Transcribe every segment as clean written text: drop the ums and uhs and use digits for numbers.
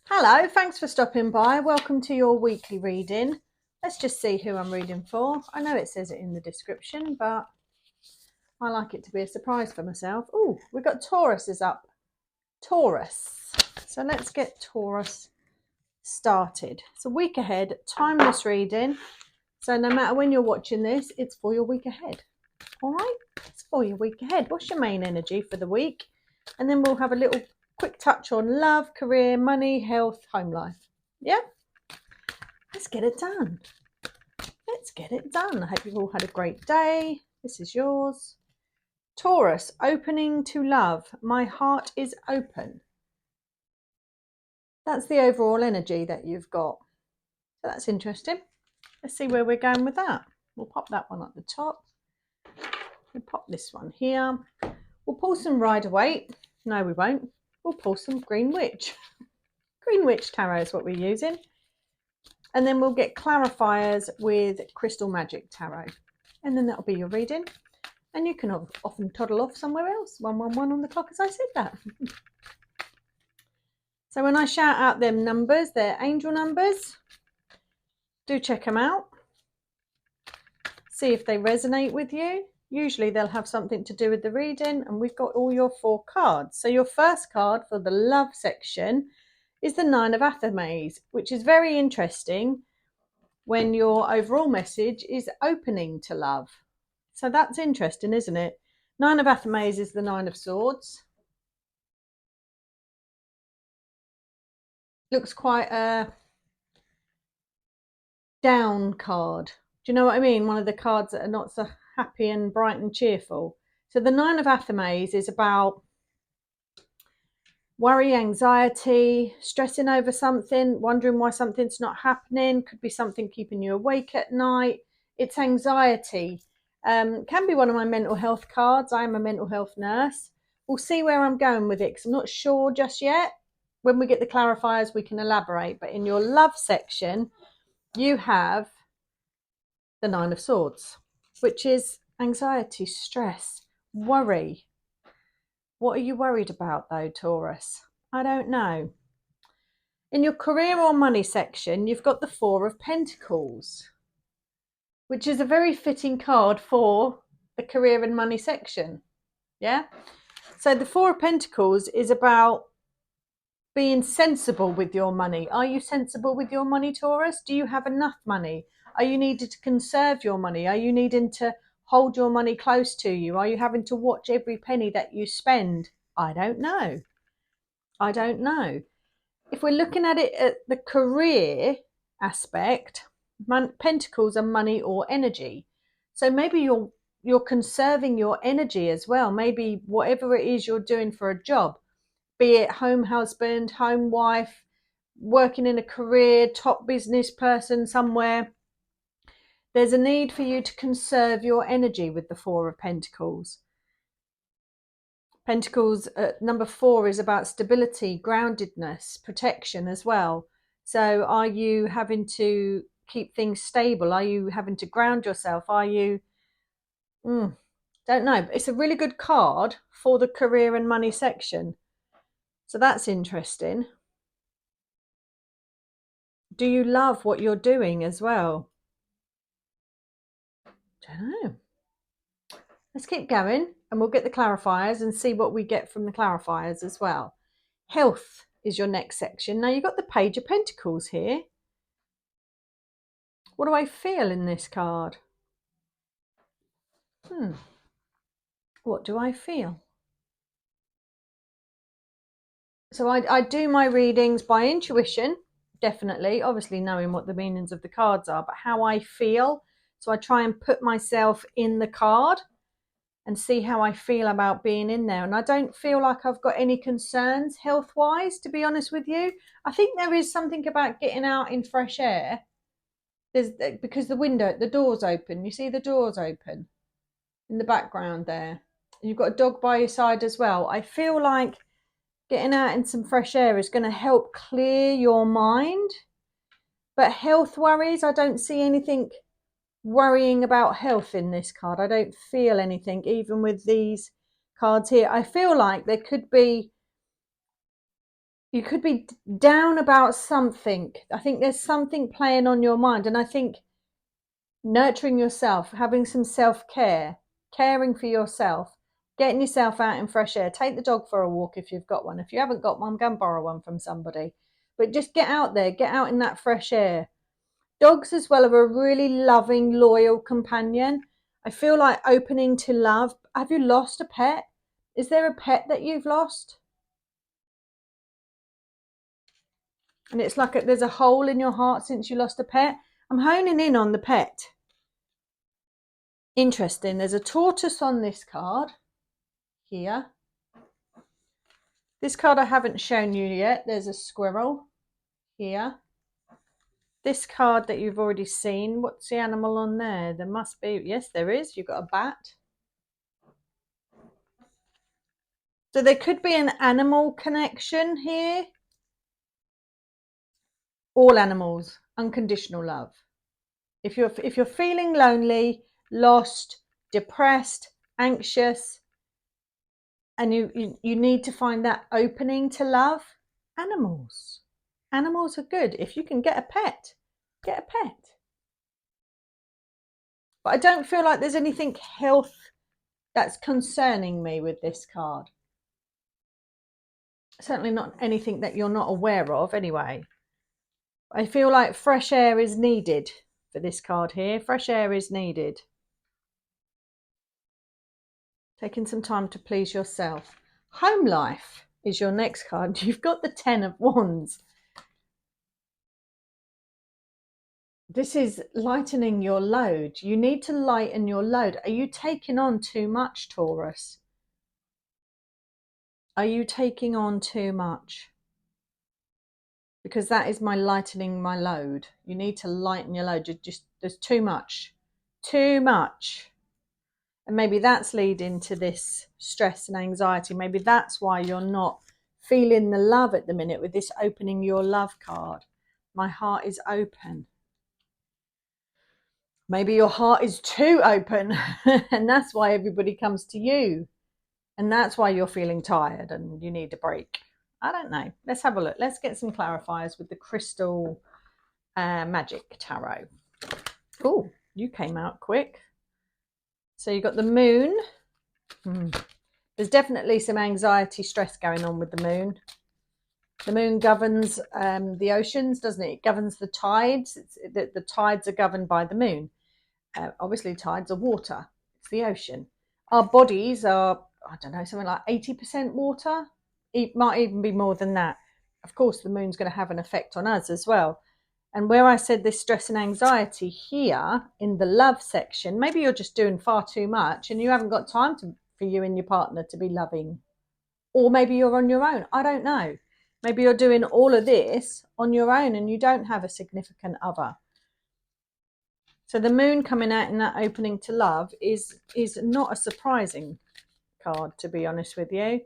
Hello, thanks for stopping by. Welcome to your weekly reading. Let's just see who I'm reading for. I know it says it in the description, but I like it to be a surprise for myself. Oh, we've got Taurus is up. Taurus. So let's get Taurus started. It's a week ahead, timeless reading. So no matter when you're watching this, it's for your week ahead. All right, it's for your week ahead. What's your main energy for the week? And then we'll have a little quick touch on love, career, money, health, home life. Yeah? Let's get it done. Let's get it done. I hope you've all had a great day. This is yours. Taurus, opening to love. My heart is open. That's the overall energy that you've got. So that's interesting. Let's see where we're going with that. We'll pop that one at the top. We'll pop this one here. We'll pull some Rider-Waite. No, we won't. We'll pull some Green Witch. Green Witch Tarot is what we're using. And then we'll get clarifiers with Crystal Magic Tarot. And then that'll be your reading. And you can often toddle off somewhere else. 111 on the clock as I said that. So when I shout out them numbers, they're angel numbers. Do check them out. See if they resonate with you. Usually they'll have something to do with the reading. And we've got all your 4 cards. So your first card for the love section is the 9 of Athamaze, which is very interesting when your overall message is opening to love. So that's interesting, isn't it? 9 of Athamaze is the 9 of Swords. Looks quite a down card. Do you know what I mean? One of the cards that are not so happy and bright and cheerful. So the 9 of Athamaze is about worry, anxiety, stressing over something, wondering why something's not happening. Could be something keeping you awake at night. It's anxiety. Can be one of my mental health cards. I am a mental health nurse. We'll see where I'm going with it because I'm not sure just yet. When we get the clarifiers, we can elaborate. But in your love section, you have the 9 of Swords, which is anxiety, stress, worry. What are you worried about though, Taurus? I don't know. In your career or money section, you've got the 4 of Pentacles, which is a very fitting card for the career and money section. Yeah. So the 4 of Pentacles is about being sensible with your money. Are you sensible with your money, Taurus? Do you have enough money? Are you needing to conserve your money? Are you needing to hold your money close to you? Are you having to watch every penny that you spend? I don't know. I don't know. If we're looking at it at the career aspect, Pentacles are money or energy. So maybe you're conserving your energy as well. Maybe whatever it is you're doing for a job, be it home husband, home wife, working in a career, top business person somewhere, there's a need for you to conserve your energy with the 4 of Pentacles. Pentacles number 4 is about stability, groundedness, protection as well. So are you having to keep things stable? Are you having to ground yourself? Are you don't know. It's a really good card for the career and money section. So that's interesting. Do you love what you're doing as well? Don't know. Let's keep going and we'll get the clarifiers and see what we get from the clarifiers as well. Health is your next section. Now you've got the Page of Pentacles here. What do I feel in this card? What do I feel? So I do my readings by intuition, definitely, obviously knowing what the meanings of the cards are, but how I feel. So I try and put myself in the card and see how I feel about being in there. And I don't feel like I've got any concerns health-wise, to be honest with you. I think there is something about getting out in fresh air. Because the door's open. You see the door's open in the background there. You've got a dog by your side as well. I feel like getting out in some fresh air is going to help clear your mind. But health worries, I don't see anything worrying about health in this card. I don't feel anything, even with these cards here. I feel like there could be, You could be down about something. I think there's something playing on your mind. And I think nurturing yourself, having some self-care, caring for yourself, getting yourself out in fresh air. Take the dog for a walk if you've got one. If you haven't got one, go and borrow one from somebody. But just get out there, get out in that fresh air. Dogs as well are a really loving, loyal companion. I feel like opening to love. Have you lost a pet? Is there a pet that you've lost? And it's like there's a hole in your heart since you lost a pet. I'm honing in on the pet. Interesting. There's a tortoise on this card here. This card I haven't shown you yet. There's a squirrel here. This card that you've already seen, what's the animal on there? There must be, yes, there is. You've got a bat. So there could be an animal connection here. All animals, unconditional love. If you're feeling lonely, lost, depressed, anxious, and you need to find that opening to love, animals are good. If you can get a pet, get a pet. But I don't feel like there's anything health that's concerning me with this card. Certainly not anything that you're not aware of anyway. I feel like fresh air is needed for this card here. Fresh air is needed. Taking some time to please yourself. Home life is your next card. You've got the 10 of Wands. This is lightening your load. You need to lighten your load. Are you taking on too much, Taurus? Are you taking on too much? Because that is my lightening my load. You need to lighten your load. There's too much. Too much. And maybe that's leading to this stress and anxiety. Maybe that's why you're not feeling the love at the minute with this opening your love card. My heart is open. Maybe your heart is too open and that's why everybody comes to you. And that's why you're feeling tired and you need a break. I don't know. Let's have a look. Let's get some clarifiers with the Crystal Magic Tarot. Oh, you came out quick. So you've got the moon. There's definitely some anxiety, stress going on with the moon. The moon governs the oceans, doesn't it? It governs the tides. The tides are governed by the moon. Obviously, tides are water. It's the ocean. Our bodies are, I don't know, something like 80% water. It might even be more than that. Of course, the moon's going to have an effect on us as well. And where I said this stress and anxiety here in the love section, maybe you're just doing far too much and you haven't got time for you and your partner to be loving. Or maybe you're on your own. I don't know. Maybe you're doing all of this on your own and you don't have a significant other. So the moon coming out in that opening to love is not a surprising card, to be honest with you.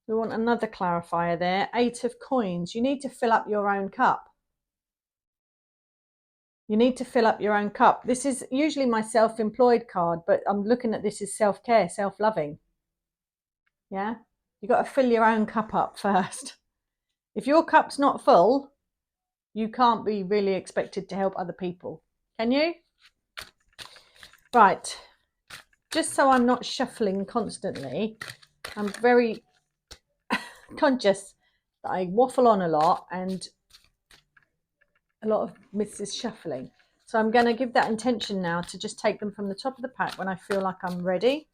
We want another clarifier there. 8 of coins. You need to fill up your own cup. You need to fill up your own cup. This is usually my self-employed card, but I'm looking at this as self-care, self-loving. Yeah? You've got to fill your own cup up first. If your cup's not full, you can't be really expected to help other people. Can you? Right. Just so I'm not shuffling constantly, I'm very conscious that I waffle on a lot and a lot of Mrs. Shuffling. So I'm going to give that intention now to just take them from the top of the pack when I feel like I'm ready.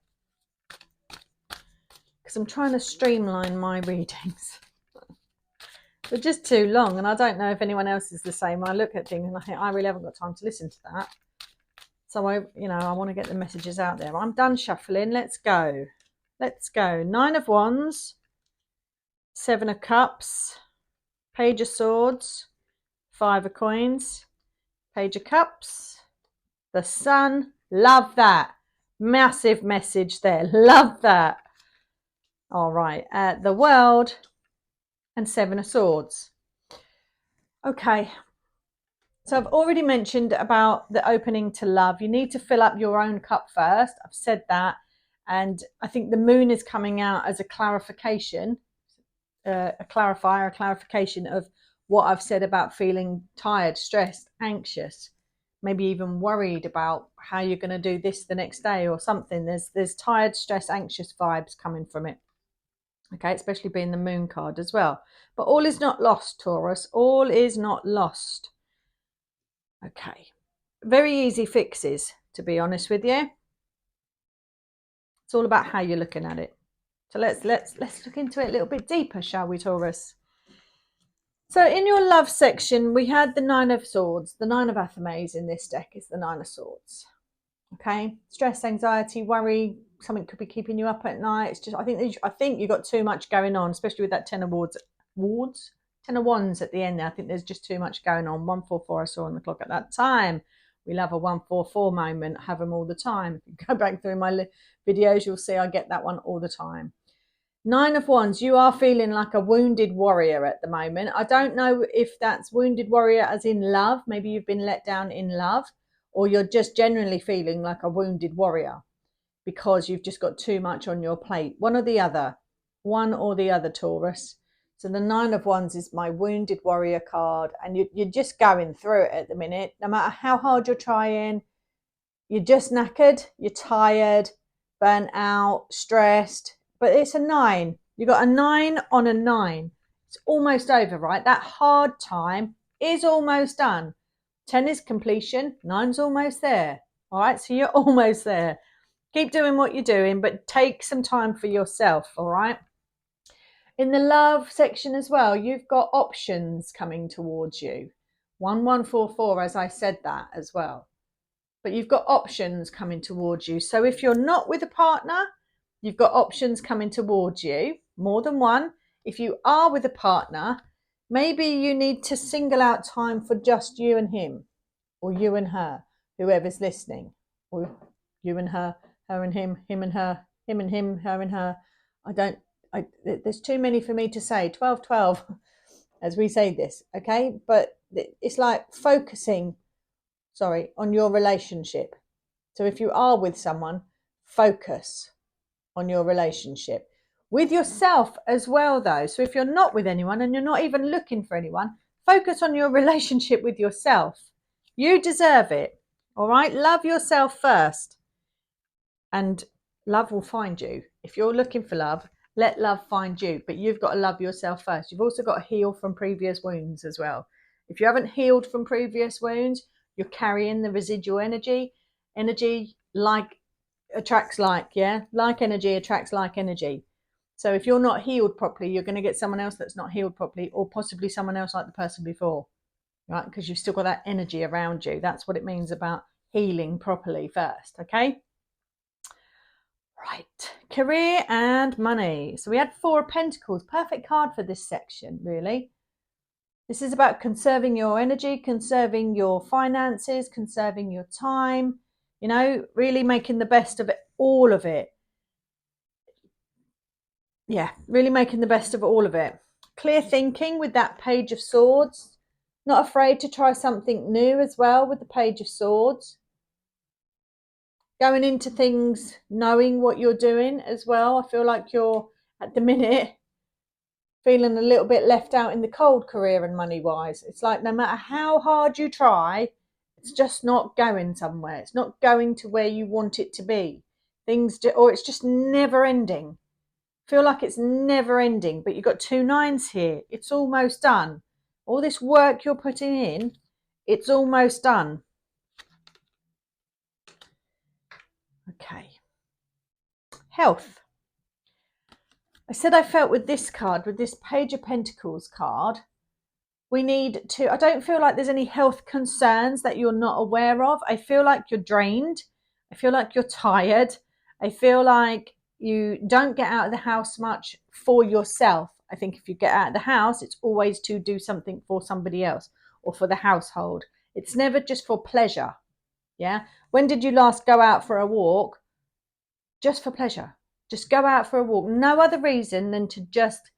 Because I'm trying to streamline my readings. They're just too long and I don't know if anyone else is the same. I look at things and I think I really haven't got time to listen to that. So I want to get the messages out there. I'm done shuffling. Let's go. Let's go. 9 of Wands, 7 of Cups, Page of Swords, 5 of Coins, Page of Cups, the Sun. Love that. Massive message there. Love that. All right. The World and 7 of Swords. Okay. So I've already mentioned about the opening to love. You need to fill up your own cup first. I've said that. And I think the moon is coming out as a clarification. a clarifier, a clarification of what I've said about feeling tired, stressed, anxious, maybe even worried about how you're going to do this the next day or something. There's tired, stressed, anxious vibes coming from it. Okay, especially being the moon card as well. But all is not lost, Taurus. All is not lost. Okay. Very easy fixes, to be honest with you. It's all about how you're looking at it. So let's look into it a little bit deeper, shall we, Taurus? So in your love section, we had the Nine of Swords. The Nine of Athames in this deck is the Nine of Swords. Okay, stress, anxiety, worry, something could be keeping you up at night. It's just I think you've got too much going on, especially with that Ten of Ten of Wands at the end there. I think there's just too much going on. 144 I saw on the clock at that time. We love a 144 moment, have them all the time. If you go back through my videos, you'll see I get that one all the time. Nine of Wands, you are feeling like a wounded warrior at the moment. I don't know if that's wounded warrior as in love. Maybe you've been let down in love, or you're just generally feeling like a wounded warrior because you've just got too much on your plate. One or the other, Taurus. So the Nine of Wands is my wounded warrior card, and you're just going through it at the minute. No matter how hard you're trying, you're just knackered, you're tired, burnt out, stressed. But it's a 9. You got a 9 on a 9. It's almost over, right? That hard time is almost done. 10 is completion. 9's almost there. All right, so you're almost there. Keep doing what you're doing, but take some time for yourself, all right? In the love section as well, you've got options coming towards you. 1144, as I said that as well. But you've got options coming towards you. So if you're not with a partner, you've got options coming towards you, more than one. If you are with a partner, maybe you need to single out time for just you and him, or you and her, whoever's listening, or you and her and him and her, him and him, her and her. There's too many for me to say. 12, as we say this, okay? But it's like focusing, on your relationship. So if you are with someone, focus on your relationship. With yourself as well, though. So if you're not with anyone and you're not even looking for anyone, focus on your relationship with yourself. You deserve it. All right? Love yourself first. And love will find you. If you're looking for love, let love find you. But you've got to love yourself first. You've also got to heal from previous wounds as well. If you haven't healed from previous wounds, you're carrying the residual energy. Energy like attracts like, yeah? Like energy attracts like energy. So if you're not healed properly, you're going to get someone else that's not healed properly, or possibly someone else like the person before, right? Because you've still got that energy around you. That's what it means about healing properly first, okay? Right, career and money. So we had 4 of Pentacles, perfect card for this section, really. This is about conserving your energy, conserving your finances, conserving your time, really making the best of it, all of it. Yeah, really making the best of all of it. Clear thinking with that Page of Swords. Not afraid to try something new as well with the Page of Swords. Going into things, knowing what you're doing as well. I feel like you're, at the minute, feeling a little bit left out in the cold career and money-wise. It's like no matter how hard you try, it's just not going somewhere. It's not going to where you want it to be. Or it's just never ending. Feel like it's never ending, but you've got 2 9s here. It's almost done. All this work you're putting in, it's almost done. Okay. Health. I said I felt with this card, with this Page of Pentacles card, we need to, I don't feel like there's any health concerns that you're not aware of. I feel like you're drained. I feel like you're tired. I feel like you don't get out of the house much for yourself. I think if you get out of the house, it's always to do something for somebody else or for the household. It's never just for pleasure. Yeah. When did you last go out for a walk? Just for pleasure. Just go out for a walk. No other reason than to just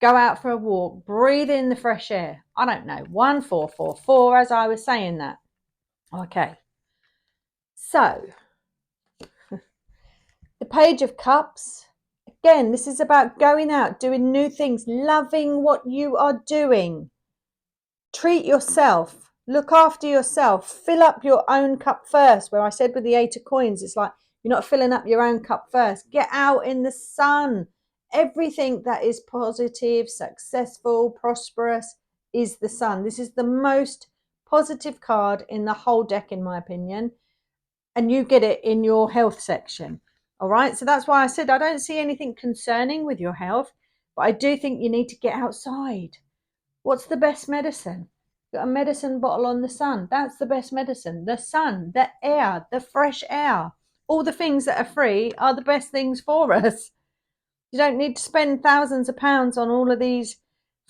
go out for a walk, breathe in the fresh air. I don't know. 1444 as I was saying that. Okay. So, the Page of Cups, Again, this is about going out, doing new things, loving what you are doing. Treat yourself, look after yourself, fill up your own cup first. Where I said with the 8 of coins, it's like you're not filling up your own cup first. Get out in the sun. Everything that is positive, successful, prosperous is the sun. This is the most positive card in the whole deck, in my opinion. And you get it in your health section. All right. So that's why I said I don't see anything concerning with your health, but I do think you need to get outside. What's the best medicine? Got a medicine bottle on the sun. That's the best medicine. The sun, the air, the fresh air. All the things that are free are the best things for us. You don't need to spend thousands of pounds on all of these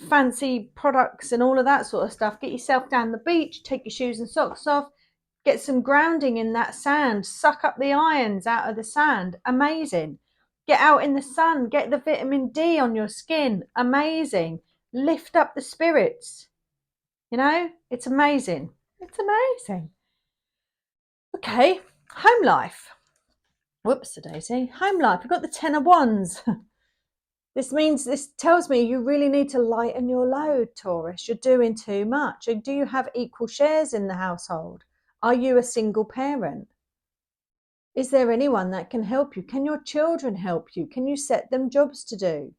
fancy products and all of that sort of stuff. Get yourself down the beach, take your shoes and socks off, get some grounding in that sand, suck up the ions out of the sand. Amazing. Get out in the sun, get the vitamin D on your skin. Amazing. Lift up the spirits. You know, it's amazing. It's amazing. Okay, home life. Whoops, daisy. Home life. We've got the 10 of Wands. This tells me you really need to lighten your load, Taurus. You're doing too much. Do you have equal shares in the household? Are you a single parent? Is there anyone that can help you? Can your children help you? Can you set them jobs to do?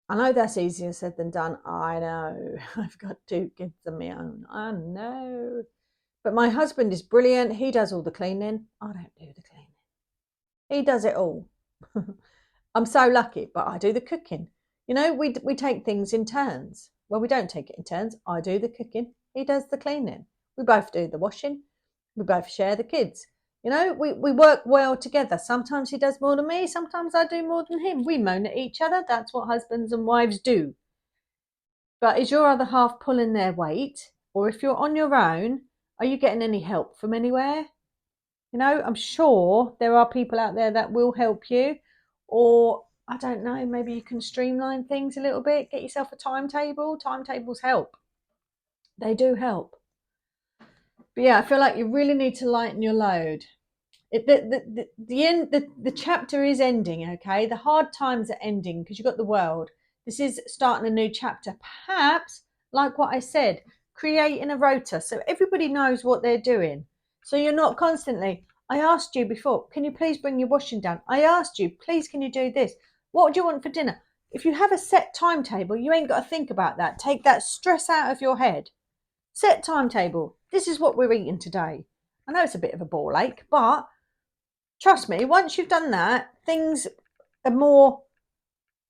I know that's easier said than done. I know. I've got 2 kids of my own. I know. But my husband is brilliant. He does all the cleaning. I don't do the cleaning. He does it all. I'm so lucky, but I do the cooking. You know, we take things in turns. Well, we don't take it in turns. I do the cooking. He does the cleaning. We both do the washing. We both share the kids. You know, we work well together. Sometimes he does more than me. Sometimes I do more than him. We moan at each other. That's what husbands and wives do. But is your other half pulling their weight? Or if you're on your own, are you getting any help from anywhere? You know, I'm sure there are people out there that will help you. Or, I don't know, maybe you can streamline things a little bit. Get yourself a timetable. Timetables help. They do help. But yeah, I feel like you really need to lighten your load. The chapter is ending, okay? The hard times are ending because you've got the world. This is starting a new chapter. Perhaps, like what I said, creating a rota so everybody knows what they're doing. So you're not constantly, I asked you before, can you please bring your washing down? I asked you, please, can you do this? What do you want for dinner? If you have a set timetable, you ain't got to think about that. Take that stress out of your head. Set timetable. This is what we're eating today. I know it's a bit of a ball ache, but trust me, once you've done that, things are more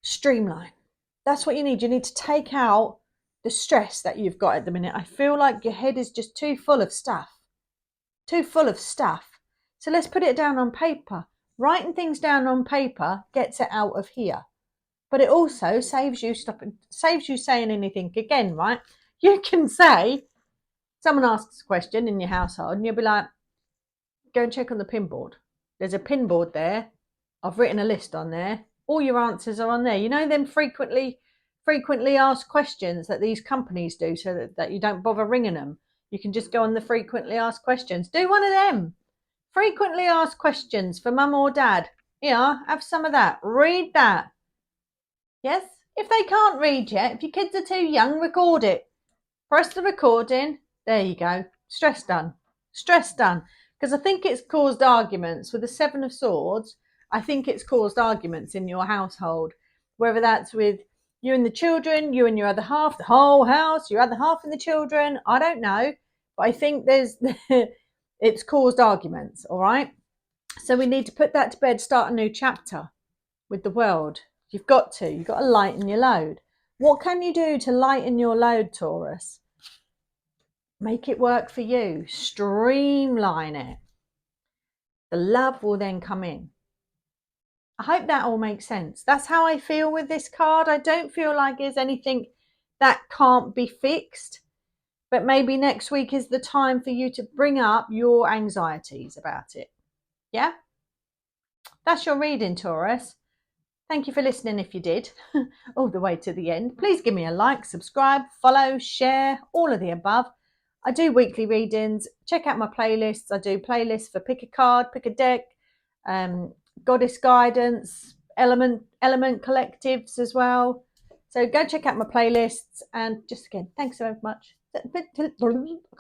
streamlined. That's what you need. You need to take out the stress that you've got at the minute. I feel like your head is just too full of stuff. Too full of stuff. So let's put it down on paper. Writing things down on paper gets it out of here. But it also saves you saying anything again, right? You can say, someone asks a question in your household and you'll be like, go and check on the pin board. There's a pin board there. I've written a list on there. All your answers are on there. You know them frequently asked questions that these companies do so that you don't bother ringing them. You can just go on the frequently asked questions. Do one of them. Frequently asked questions for mum or dad. Yeah, have some of that. Read that. Yes? If they can't read yet, if your kids are too young, record it. Press the recording. There you go. Stress done. Stress done. Because I think it's caused arguments with the 7 of Swords. I think it's caused arguments in your household, whether that's with you and the children, you and your other half, the whole house, your other half and the children. I don't know, but I think it's caused arguments. All right. So we need to put that to bed, start a new chapter with the world. You've got to lighten your load. What can you do to lighten your load, Taurus? Make it work for you. Streamline it. The love will then come in. I hope that all makes sense. That's how I feel with this card. I don't feel like there's anything that can't be fixed. But maybe next week is the time for you to bring up your anxieties about it. Yeah? That's your reading, Taurus. Thank you for listening if you did, all the way to the end. Please give me a like, subscribe, follow, share, all of the above. I do weekly readings. Check out my playlists. I do playlists for pick a card, pick a deck, goddess guidance, element collectives as well. So go check out my playlists, and just again, thanks so much. I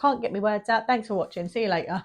can't get my words out. Thanks for watching. See you later.